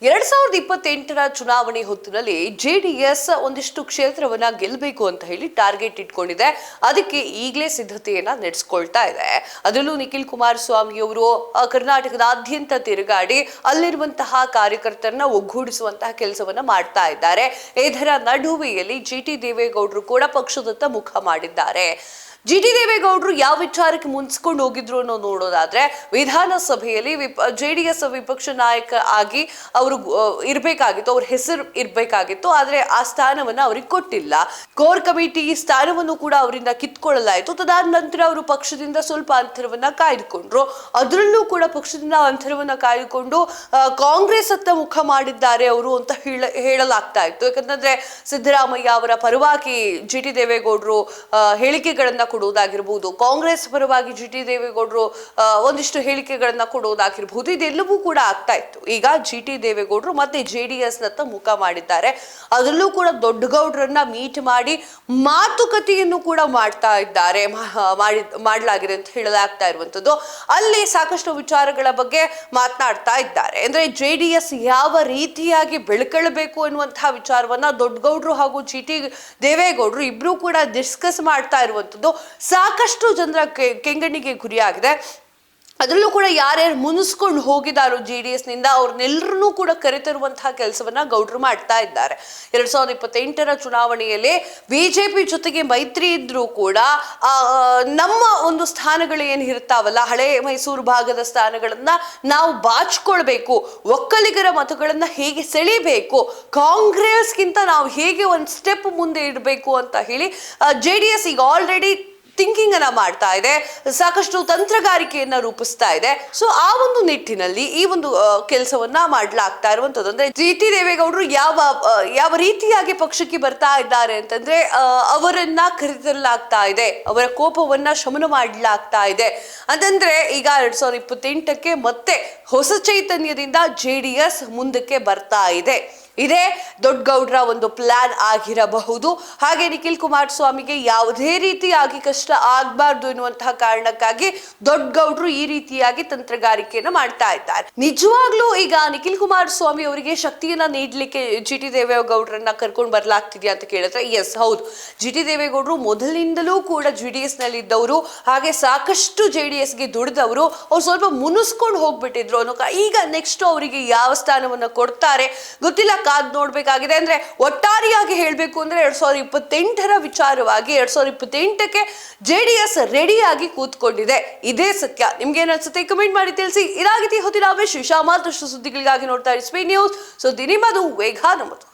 2028ರ ಚುನಾವಣೆ ಹೊತ್ತಿನಲ್ಲಿ ಜೆಡಿಎಸ್ ಒಂದಿಷ್ಟು ಕ್ಷೇತ್ರವನ್ನ ಗೆಲ್ಲಬೇಕು ಅಂತ ಹೇಳಿ ಟಾರ್ಗೆಟ್ ಇಟ್ಕೊಂಡಿದೆ. ಅದಕ್ಕೆ ಈಗಲೇ ಸಿದ್ಧತೆಯನ್ನ ನಡೆಸಿಕೊಳ್ತಾ ಇದೆ. ಅದರಲ್ಲೂ ನಿಖಿಲ್ ಕುಮಾರಸ್ವಾಮಿ ಅವರು ಕರ್ನಾಟಕದಾದ್ಯಂತ ತಿರುಗಾಡಿ ಅಲ್ಲಿರುವಂತಹ ಕಾರ್ಯಕರ್ತರನ್ನ ಒಗ್ಗೂಡಿಸುವಂತಹ ಕೆಲಸವನ್ನ ಮಾಡ್ತಾ ಇದ್ದಾರೆ. ಇದರ ನಡುವೆಯಲ್ಲಿ ಜಿಟಿ ದೇವೇಗೌಡರು ಕೂಡ ಪಕ್ಷದತ್ತ ಮುಖ ಮಾಡಿದ್ದಾರೆ. ಜಿಟಿ ದೇವೇಗೌಡರು ಯಾವ ವಿಚಾರಕ್ಕೆ ಮುನ್ಸ್ಕೊಂಡು ಹೋಗಿದ್ರು ಅನ್ನೋ ನೋಡೋದಾದ್ರೆ, ವಿಧಾನಸಭೆಯಲ್ಲಿ ಜೆಡಿಎಸ್ ವಿಪಕ್ಷ ನಾಯಕ ಆಗಿ ಅವರು ಇರಬೇಕಾಗಿತ್ತು, ಅವ್ರ ಹೆಸರು ಇರಬೇಕಾಗಿತ್ತು. ಆದ್ರೆ ಆ ಸ್ಥಾನವನ್ನ ಅವ್ರಿಗೆ ಕೊಟ್ಟಿಲ್ಲ. ಕೋರ್ ಕಮಿಟಿ ಸ್ಥಾನವನ್ನು ಕೂಡ ಅವರಿಂದ ಕಿತ್ಕೊಳ್ಳಲಾಯಿತು. ತದಾದ ನಂತರ ಅವರು ಪಕ್ಷದಿಂದ ಸ್ವಲ್ಪ ಅಂತರವನ್ನ ಕಾಯ್ದುಕೊಂಡ್ರು. ಅದರಲ್ಲೂ ಕೂಡ ಪಕ್ಷದಿಂದ ಅಂತರವನ್ನ ಕಾಯ್ದುಕೊಂಡು ಕಾಂಗ್ರೆಸ್ ಹತ್ತ ಮುಖ ಮಾಡಿದ್ದಾರೆ ಅವರು ಅಂತ ಹೇಳಲಾಗ್ತಾ ಇತ್ತು. ಯಾಕಂತಂದ್ರೆ ಸಿದ್ದರಾಮಯ್ಯ ಅವರ ಪರವಾಗಿ ಜಿಟಿ ದೇವೇಗೌಡರು ಹೇಳಿಕೆಗಳನ್ನ ಕೊಡುವುದಾಗಿರಬಹುದು, ಕಾಂಗ್ರೆಸ್ ಪರವಾಗಿ ಜಿಟಿ ದೇವೇಗೌಡರು ಒಂದಿಷ್ಟು ಹೇಳಿಕೆಗಳನ್ನ ಕೊಡುವುದಾಗಿರಬಹುದು. ಇದೆಲ್ಲವೂ ಕೂಡ ಆಗ್ತಾ ಇತ್ತು. ಈಗ ಜಿಟಿ ದೇವೇಗೌಡರು ಮತ್ತೆ ಜೆಡಿಎಸ್ ನತ್ತ ಮುಖ ಮಾಡಿದ್ದಾರೆ. ಅದರಲ್ಲೂ ಕೂಡ ದೊಡ್ಡಗೌಡರನ್ನ ಮೀಟ್ ಮಾಡಿ ಮಾತುಕತೆಯನ್ನು ಕೂಡ ಮಾಡ್ತಾ ಇದ್ದಾರೆ, ಮಾಡಲಾಗಿದೆ ಅಂತ ಹೇಳಲಾಗ್ತಾ ಇರುವಂತದ್ದು. ಅಲ್ಲಿ ಸಾಕಷ್ಟು ವಿಚಾರಗಳ ಬಗ್ಗೆ ಮಾತನಾಡ್ತಾ ಇದ್ದಾರೆ. ಅಂದ್ರೆ ಜೆಡಿಎಸ್ ಯಾವ ರೀತಿಯಾಗಿ ಬೆಳ್ಕೊಳ್ಬೇಕು ಅನ್ನುವಂತಹ ವಿಚಾರವನ್ನ ದೊಡ್ಡಗೌಡರು ಹಾಗೂ ಜಿಟಿ ದೇವೇಗೌಡರು ಇಬ್ರು ಕೂಡ ಡಿಸ್ಕಸ್ ಮಾಡ್ತಾ ಇರುವಂತದ್ದು ಸಾಕಷ್ಟು ಜನರ ಕೆಂಗಣ್ಣಿಗೆ ಗುರಿಯಾಗಿದೆ. ಅದರಲ್ಲೂ ಕೂಡ ಯಾರ್ಯಾರು ಮುನಿಸ್ಕೊಂಡು ಹೋಗಿದಾರೋ ಜೆಡಿಎಸ್ ನಿಂದ ಅವ್ರನ್ನೆಲ್ಲರನ್ನೂ ಕೂಡ ಕರೆತರುವಂತಹ ಕೆಲಸವನ್ನ ಗೌಡ್ರು ಮಾಡ್ತಾ ಇದ್ದಾರೆ. 2028ರ ಚುನಾವಣೆಯಲ್ಲಿ ಬಿಜೆಪಿ ಜೊತೆಗೆ ಮೈತ್ರಿ ಇದ್ರೂ ಕೂಡ ನಮ್ಮ ಒಂದು ಸ್ಥಾನಗಳು ಏನು ಇರ್ತಾವಲ್ಲ, ಹಳೆ ಮೈಸೂರು ಭಾಗದ ಸ್ಥಾನಗಳನ್ನ ನಾವು ಬಾಚ್ಕೊಳ್ಬೇಕು, ಒಕ್ಕಲಿಗರ ಮತಗಳನ್ನ ಹೇಗೆ ಸೆಳಿಬೇಕು, ಕಾಂಗ್ರೆಸ್ಗಿಂತ ನಾವು ಹೇಗೆ ಒಂದು ಸ್ಟೆಪ್ ಮುಂದೆ ಇಡಬೇಕು ಅಂತ ಹೇಳಿ ಜೆಡಿಎಸ್ ಈಗ ಆಲ್ರೆಡಿ ಥಿಂಕಿಂಗ್ ಅನ್ನ ಮಾಡ್ತಾ ಇದೆ, ಸಾಕಷ್ಟು ತಂತ್ರಗಾರಿಕೆಯನ್ನ ರೂಪಿಸ್ತಾ ಇದೆ. ಸೊ ಆ ಒಂದು ನಿಟ್ಟಿನಲ್ಲಿ ಈ ಒಂದು ಕೆಲಸವನ್ನ ಮಾಡ್ಲಾಗ್ತಾ ಇರುವಂತದ್ದು. ಅಂದ್ರೆ ಜಿಟಿ ದೇವೇಗೌಡರು ಯಾವ ರೀತಿಯಾಗಿ ಪಕ್ಷಕ್ಕೆ ಬರ್ತಾ ಇದ್ದಾರೆ ಅಂತಂದ್ರೆ, ಅವರನ್ನ ಕರೆತರಲಾಗ್ತಾ ಇದೆ, ಅವರ ಕೋಪವನ್ನ ಶಮನ ಮಾಡಲಾಗ್ತಾ ಇದೆ ಅಂತಂದ್ರೆ. ಈಗ 2028ಕ್ಕೆ ಮತ್ತೆ ಹೊಸ ಚೈತನ್ಯದಿಂದ ಜೆಡಿಎಸ್ ಮುಂದಕ್ಕೆ ಬರ್ತಾ ಇದೆ. ಇದೇ ದೊಡ್ಡಗೌಡರ ಒಂದು ಪ್ಲಾನ್ ಆಗಿರಬಹುದು. ಹಾಗೆ ನಿಖಿಲ್ ಕುಮಾರಸ್ವಾಮಿಗೆ ಯಾವುದೇ ರೀತಿಯಾಗಿ ಕಷ್ಟ ಆಗಬಾರ್ದು ಎನ್ನುವಂತಹ ಕಾರಣಕ್ಕಾಗಿ ದೊಡ್ಡಗೌಡರು ಈ ರೀತಿಯಾಗಿ ತಂತ್ರಗಾರಿಕೆಯನ್ನು ಮಾಡ್ತಾ ಇದ್ದಾರೆ. ನಿಜವಾಗ್ಲೂ ಈಗ ನಿಖಿಲ್ ಕುಮಾರಸ್ವಾಮಿ ಅವರಿಗೆ ಶಕ್ತಿಯನ್ನ ನೀಡಲಿಕ್ಕೆ ಜಿಟಿ ದೇವೇಗೌಡರನ್ನ ಕರ್ಕೊಂಡು ಬರ್ಲಾಗ್ತಿದ್ಯಾ ಅಂತ ಕೇಳಿದ್ರೆ, ಎಸ್ ಹೌದು. ಜಿಟಿ ದೇವೇಗೌಡರು ಮೊದಲಿನಿಂದಲೂ ಕೂಡ ಜೆಡಿಎಸ್ ನಲ್ಲಿ ಇದ್ದವರು, ಹಾಗೆ ಸಾಕಷ್ಟು ಜೆಡಿಎಸ್ಗೆ ದುಡಿದವರು. ಅವ್ರು ಸ್ವಲ್ಪ ಮುನಿಸ್ಕೊಂಡು ಹೋಗ್ಬಿಟ್ಟಿದ್ರು ಅನ್ನೋ ಈಗ ನೆಕ್ಸ್ಟ್ ಅವರಿಗೆ ಯಾವ ಸ್ಥಾನವನ್ನ ಕೊಡ್ತಾರೆ ಗೊತ್ತಿಲ್ಲ, ಕಾದ್ ನೋಡ್ಬೇಕಾಗಿದೆ. ಅಂದ್ರೆ ಒಟ್ಟಾರೆಯಾಗಿ ಹೇಳ್ಬೇಕು ಅಂದ್ರೆ 2028ರ ವಿಚಾರವಾಗಿ 2028ಕ್ಕೆ ಜೆಡಿಎಸ್ ರೆಡಿಯಾಗಿ ಕೂತ್ಕೊಂಡಿದೆ. ಇದೇ ಸತ್ಯ. ನಿಮ್ಗೆ ಏನ್ಸುತ್ತೆ ಕಮೆಂಟ್ ಮಾಡಿ ತಿಳಿಸಿ. ಇದಾಗಿತಿ ಹೊತ್ತಿನ ವಿಶೇಷ ಮತ್ತಷ್ಟು ಸುದ್ದಿಗಳಿಗಾಗಿ ನೋಡ್ತಾ ಇರಿ ಸ್ಪೀಡ್ ನ್ಯೂಸ್. ಸುದ್ದಿ ನಿಮ್ಮದು, ವೇಗ ನಮ್ಮದು.